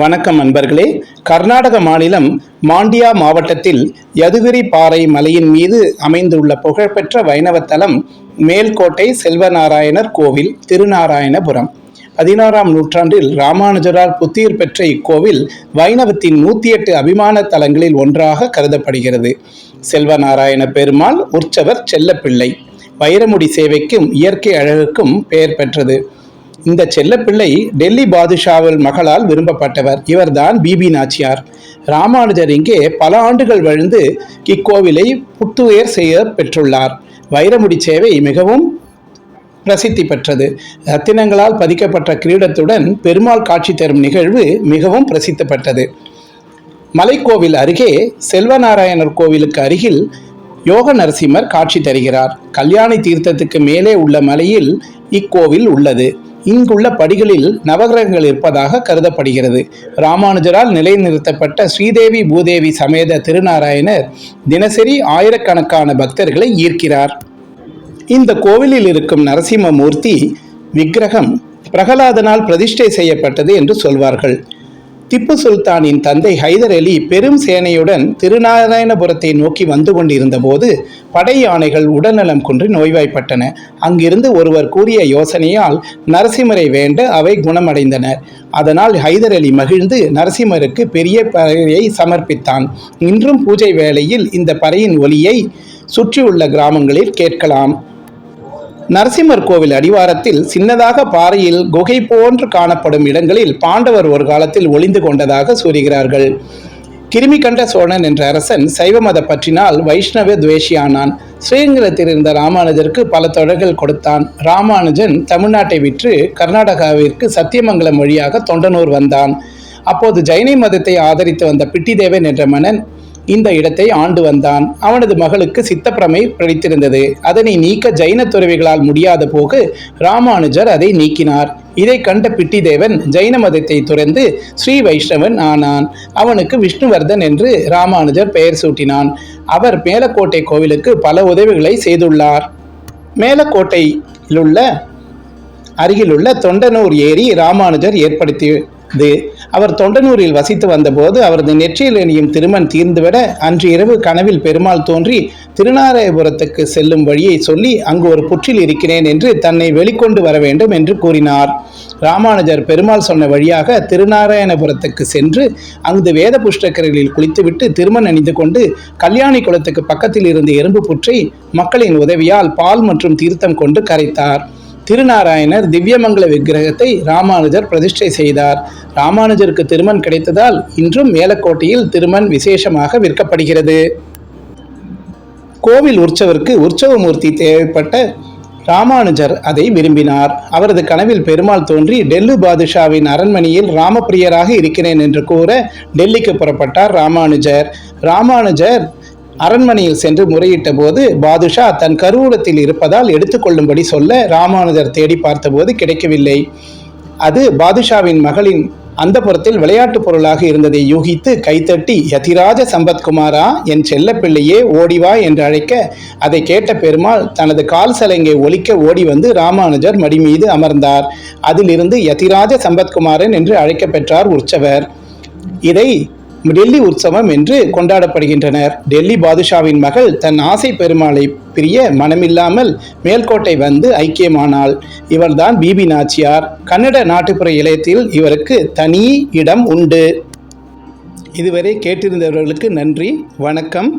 வணக்கம் நண்பர்களே. கர்நாடக மாநிலம் மாண்டியா மாவட்டத்தில் யதுகிரி பாறை மலையின் மீது அமைந்துள்ள புகழ்பெற்ற வைணவ தலம் மேல்கோட்டை செல்வநாராயணர் கோவில், திருநாராயணபுரம். 16ஆம் நூற்றாண்டில் ராமானுஜரால் புத்துயிர் பெற்ற இக்கோவில் வைணவத்தின் 108 அபிமான தலங்களில் ஒன்றாக கருதப்படுகிறது. செல்வநாராயண பெருமாள் உற்சவர் செல்லப்பிள்ளை வைரமுடி சேவைக்கும் இயற்கை அழகுக்கும் பெயர் பெற்றது. இந்த செல்லப்பிள்ளை டெல்லி பாதுஷாவில் மகளால் விரும்பப்பட்டவர். இவர்தான் பிபி நாச்சியார். ராமானுஜர் இங்கே பல ஆண்டுகள் வாழ்ந்து இக்கோவிலை புத்துயிர் செய்ய பெற்றுள்ளார். வைரமுடி சேவை மிகவும் பிரசித்தி பெற்றது. ரத்தினங்களால் பதிக்கப்பட்ட கிரீடத்துடன் பெருமாள் காட்சி தரும் நிகழ்வு மிகவும் பிரசித்தி பெற்றது. மலைக்கோவில் அருகே செல்வநாராயணர் கோவிலுக்கு அருகில் யோக நரசிம்மர் காட்சி தருகிறார். கல்யாணி தீர்த்தத்துக்கு மேலே உள்ள மலையில் இக்கோவில் உள்ளது. இங்குள்ள படிகளில் நவகிரகங்கள் இருப்பதாக கருதப்படுகிறது. ராமானுஜரால் நிலைநிறுத்தப்பட்ட ஸ்ரீதேவி பூதேவி சமேத திருநாராயணர் தினசரி ஆயிரக்கணக்கான பக்தர்களை ஈர்க்கிறார். இந்த கோவிலில் இருக்கும் நரசிம்மமூர்த்தி விக்கிரகம் பிரகலாதனால் பிரதிஷ்டை செய்யப்பட்டது என்று சொல்வார்கள். திப்பு சுல்தானின் தந்தை ஹைதர் அலி பெரும் சேனையுடன் திருநாராயணபுரத்தை நோக்கி வந்து கொண்டிருந்த போது படை யானைகள் உடல்நலம் குன்றி நோய்வாய்ப்பட்டன. அங்கிருந்து ஒருவர் கூறிய யோசனையால் நரசிம்மரை வேண்ட அவை குணமடைந்தன. அதனால் ஹைதர் அலி மகிழ்ந்து நரசிம்மருக்கு பெரிய பறையை சமர்ப்பித்தான். இன்றும் பூஜை வேளையில் இந்த பறையின் ஒலியை சுற்றியுள்ள கிராமங்களில் கேட்கலாம். நரசிம்மர் கோவில் அடிவாரத்தில் சின்னதாக பாறையில் குகை போன்று காணப்படும் இடங்களில் பாண்டவர் ஒரு காலத்தில் ஒளிந்து கொண்டதாக கூறுகிறார்கள். கிருமி கண்ட சோழன் என்ற அரசன் சைவ மத பற்றினால் வைஷ்ணவ துவேஷியானான். ஸ்ரீரங்கத்தில் இருந்த ராமானுஜருக்கு பல தொடர்கள் கொடுத்தான். ராமானுஜன் தமிழ்நாட்டை விற்று கர்நாடகாவிற்கு சத்தியமங்கலம் வழியாக தொண்டனூர் வந்தான். அப்போது ஜைன மதத்தை ஆதரித்து வந்த பிட்டிதேவன் என்ற மன்னன் இந்த இடத்தை ஆண்டு வந்தான். அவனது மகளுக்கு சித்தப்பிரமை பிடித்திருந்தது. அதனை நீக்க ஜைன துறவிகளால் முடியாத போக ராமானுஜர் அதை நீக்கினார். இதை கண்ட பிட்டிதேவன் ஜைன மதத்தை துறந்து ஸ்ரீ வைஷ்ணவன் ஆனான். அவனுக்கு விஷ்ணுவர்தன் என்று ராமானுஜர் பெயர் சூட்டினான். அவர் மேலக்கோட்டை கோவிலுக்கு பல உதவிகளை செய்துள்ளார். மேலக்கோட்டையிலுள்ள அருகிலுள்ள தொண்டனூர் ஏரி ராமானுஜர் ஏற்படுத்தியது. அவர் தொண்டனூரில் வசித்து வந்தபோது அவரது நெற்றியில் அணியும் திருமண் தீர்ந்துவிட அன்று இரவு கனவில் பெருமாள் தோன்றி திருநாராயணபுரத்துக்கு செல்லும் வழியை சொல்லி அங்கு ஒரு புற்றில் இருக்கிறேன் என்று தன்னை வெளிக்கொண்டு வர வேண்டும் என்று கூறினார். ராமானுஜர் பெருமாள் சொன்ன வழியாக திருநாராயணபுரத்துக்கு சென்று அங்கு வேத புஷ்டக்கரைகளில் குளித்துவிட்டு திருமண் அணிந்து கொண்டு கல்யாணி குளத்துக்கு பக்கத்தில் இருந்த எறும்பு புற்றை மக்களின் உதவியால் பால் மற்றும் தீர்த்தம் கொண்டு கரைத்தார். திருநாராயணர் திவ்யமங்கல விக்கிரகத்தை ராமானுஜர் பிரதிஷ்டை செய்தார். ராமானுஜருக்கு திருமண் கிடைத்ததால் இன்றும் மேலக்கோட்டையில் திருமண் விசேஷமாக விற்கப்படுகிறது. கோவில் உற்சவருக்கு உற்சவமூர்த்தி தேவைப்பட்ட ராமானுஜர் அதை விரும்பினார். அவரது கனவில் பெருமாள் தோன்றி டெல்லி பாதுஷாவின் அரண்மனையில் ராமப்பிரியராக இருக்கிறேன் என்று கூற டெல்லிக்கு புறப்பட்டார் ராமானுஜர் அரண்மனையில் சென்று முறையிட்ட போது பாதுஷா தன் கருவூலத்தில் இருப்பதால் எடுத்துக்கொள்ளும்படி சொல்ல ராமானுஜர் தேடி பார்த்தபோது கிடைக்கவில்லை. அது பாதுஷாவின் மகளின் அந்த புறத்தில் விளையாட்டு பொருளாக இருந்ததை யூகித்து கைத்தட்டி, யதிராஜ சம்பத்குமாரா, என் செல்ல பிள்ளையே, ஓடிவா என்று அழைக்க அதை கேட்ட பெருமாள் தனது கால் சலங்கை ஒலிக்க ஓடி வந்து ராமானுஜர் மடி மீது அமர்ந்தார். அதிலிருந்து யதிராஜ சம்பத்குமாரன் என்று அழைக்க பெற்றார் உற்சவர். இதை டெல்லி உற்சவம் என்று கொண்டாடப்படுகின்றனர். டெல்லி பாதுஷாவின் மகள் தன் ஆசை பெருமாளை பிரிய மனமில்லாமல் மேல்கோட்டை வந்து ஐக்கியமானாள். இவர்தான் பிபி நாச்சியார். கன்னட நாட்டுப்புற இலக்கியத்தில் இவருக்கு தனி இடம் உண்டு. இதுவரை கேட்டிருந்தவர்களுக்கு நன்றி. வணக்கம்.